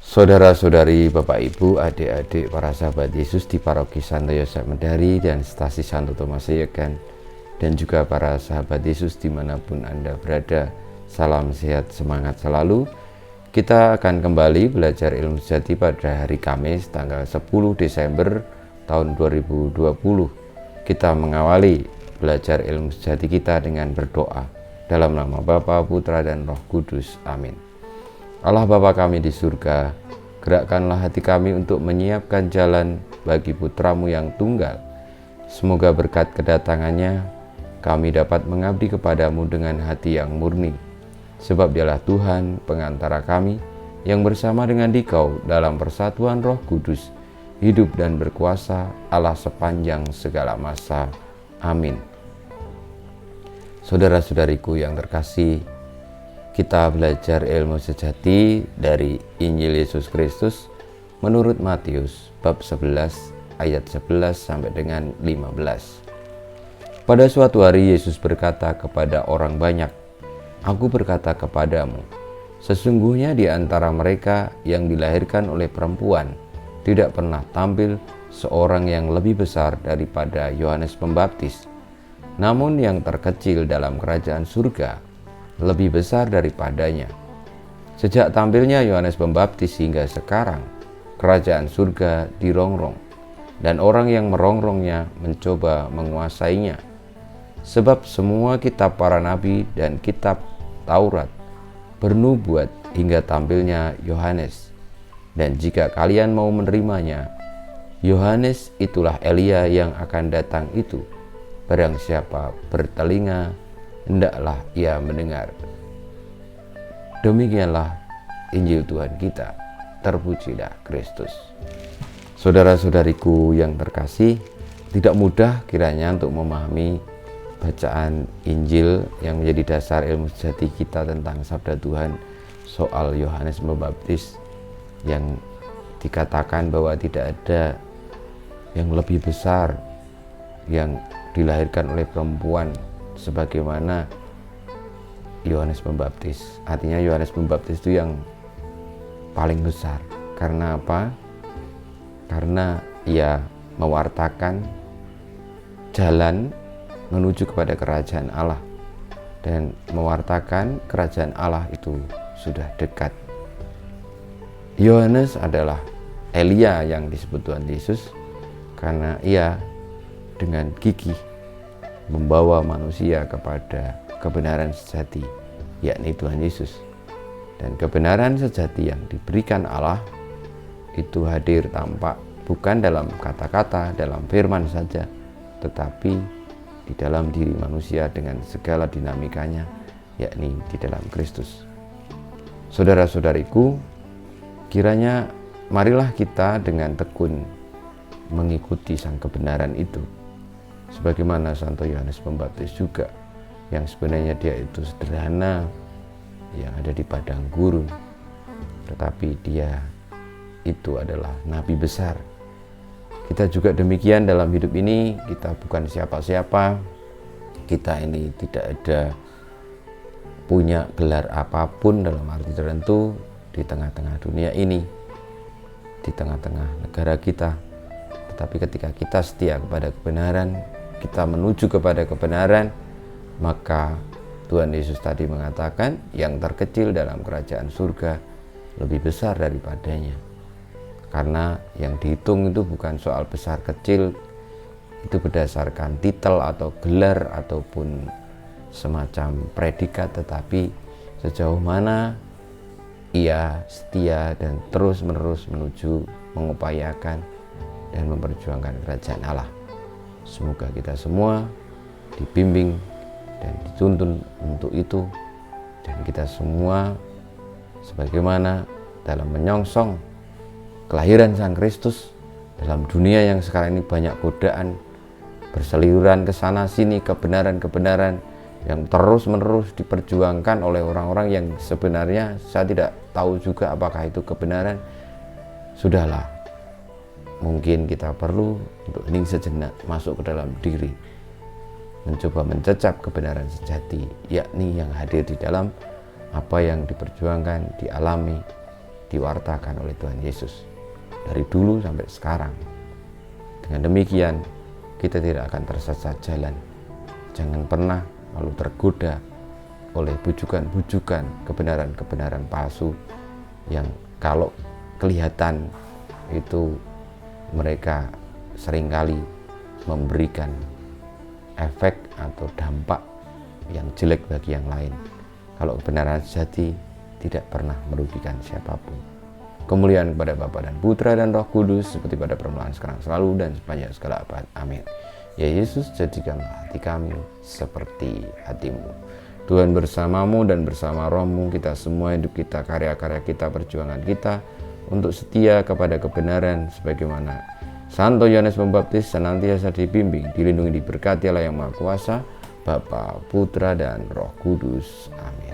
Saudara-saudari, Bapak Ibu, adik-adik, para sahabat Yesus di Paroki Santo Yosef Medari dan Stasi Santo Thomas Yegan, dan juga para sahabat Yesus dimanapun Anda berada, salam sehat, semangat selalu. Kita akan kembali belajar ilmu sejati pada hari Kamis tanggal 10 Desember tahun 2020. Kita mengawali belajar ilmu sejati kita dengan berdoa dalam nama Bapa, Putra, dan Roh Kudus. Amin. Allah Bapa kami di surga, gerakkanlah hati kami untuk menyiapkan jalan bagi putramu yang tunggal. Semoga berkat kedatangannya, kami dapat mengabdi kepadamu dengan hati yang murni. Sebab dialah Tuhan pengantara kami, yang bersama dengan Dikau dalam persatuan Roh Kudus, hidup dan berkuasa Allah sepanjang segala masa. Amin. Saudara-saudariku yang terkasih, kita belajar ilmu sejati dari Injil Yesus Kristus menurut Matius bab 11 ayat 11 sampai dengan 15. Pada suatu hari Yesus berkata kepada orang banyak, "Aku berkata kepadamu, sesungguhnya di antara mereka yang dilahirkan oleh perempuan tidak pernah tampil seorang yang lebih besar daripada Yohanes Pembaptis. Namun yang terkecil dalam kerajaan surga lebih besar daripadanya. Sejak tampilnya Yohanes Pembaptis hingga sekarang, kerajaan surga dirongrong, dan orang yang merongrongnya mencoba menguasainya. Sebab semua kitab para nabi dan kitab Taurat bernubuat hingga tampilnya Yohanes. Dan jika kalian mau menerimanya, Yohanes itulah Elia yang akan datang itu. Barang siapa bertelinga, hendaklah ia mendengar." Demikianlah Injil Tuhan kita. Terpujilah Kristus. Saudara-saudariku yang terkasih, tidak mudah kiranya untuk memahami bacaan Injil yang menjadi dasar ilmu sejati kita tentang sabda Tuhan soal Yohanes Pembaptis, yang dikatakan bahwa tidak ada yang lebih besar yang dilahirkan oleh perempuan sebagaimana Yohanes Pembaptis. Artinya Yohanes Pembaptis itu yang paling besar. Karena apa? Karena ia mewartakan jalan menuju kepada kerajaan Allah, dan mewartakan kerajaan Allah itu sudah dekat. Yohanes adalah Elia yang disebut Tuhan Yesus karena ia dengan gigih membawa manusia kepada kebenaran sejati, yakni Tuhan Yesus. Dan kebenaran sejati yang diberikan Allah itu hadir tampak bukan dalam kata-kata, dalam firman saja, tetapi di dalam diri manusia dengan segala dinamikanya, yakni di dalam Kristus. Saudara-saudariku, kiranya marilah kita dengan tekun mengikuti sang kebenaran itu. Sebagaimana Santo Yohanes Pembaptis juga, yang sebenarnya dia itu sederhana, yang ada di padang gurun, tetapi dia itu adalah nabi besar. Kita juga demikian dalam hidup ini. Kita bukan siapa-siapa, kita ini tidak ada punya gelar apapun dalam arti tertentu di tengah-tengah dunia ini, di tengah-tengah negara kita. Tetapi ketika kita setia kepada kebenaran, kita menuju kepada kebenaran, maka Tuhan Yesus tadi mengatakan yang terkecil dalam kerajaan surga lebih besar daripadanya. Karena yang dihitung itu bukan soal besar kecil, itu berdasarkan titel atau gelar ataupun semacam predikat, tetapi sejauh mana ia setia dan terus-menerus menuju mengupayakan dan memperjuangkan kerajaan Allah. Semoga kita semua dibimbing dan dituntun untuk itu, dan kita semua sebagaimana dalam menyongsong kelahiran Sang Kristus dalam dunia yang sekarang ini banyak godaan berseliweran ke sana sini, kebenaran-kebenaran yang terus-menerus diperjuangkan oleh orang-orang yang sebenarnya saya tidak tahu juga apakah itu kebenaran. Sudahlah, mungkin kita perlu untuk hening sejenak, masuk ke dalam diri, mencoba mencecap kebenaran sejati, yakni yang hadir di dalam apa yang diperjuangkan, dialami diwartakan oleh Tuhan Yesus dari dulu sampai sekarang. Dengan demikian kita tidak akan tersesat jalan. Jangan pernah lalu tergoda oleh bujukan-bujukan, kebenaran-kebenaran palsu yang kalau kelihatan itu mereka seringkali memberikan efek atau dampak yang jelek bagi yang lain. Kalau kebenaran sejati tidak pernah merugikan siapapun. Kemuliaan kepada Bapa dan Putra dan Roh Kudus, seperti pada permulaan, sekarang, selalu, dan sepanjang segala abad. Amin. Ya Yesus, jadikanlah hati kami seperti hati-Mu. Tuhan bersamamu dan bersama rohmu, kita semua, hidup kita, karya-karya kita, perjuangan kita untuk setia kepada kebenaran, sebagaimana Santo Yohanes Pembaptis senantiasa dibimbing, dilindungi, diberkati oleh Yang Maha Kuasa, Bapa, Putra, dan Roh Kudus. Amin.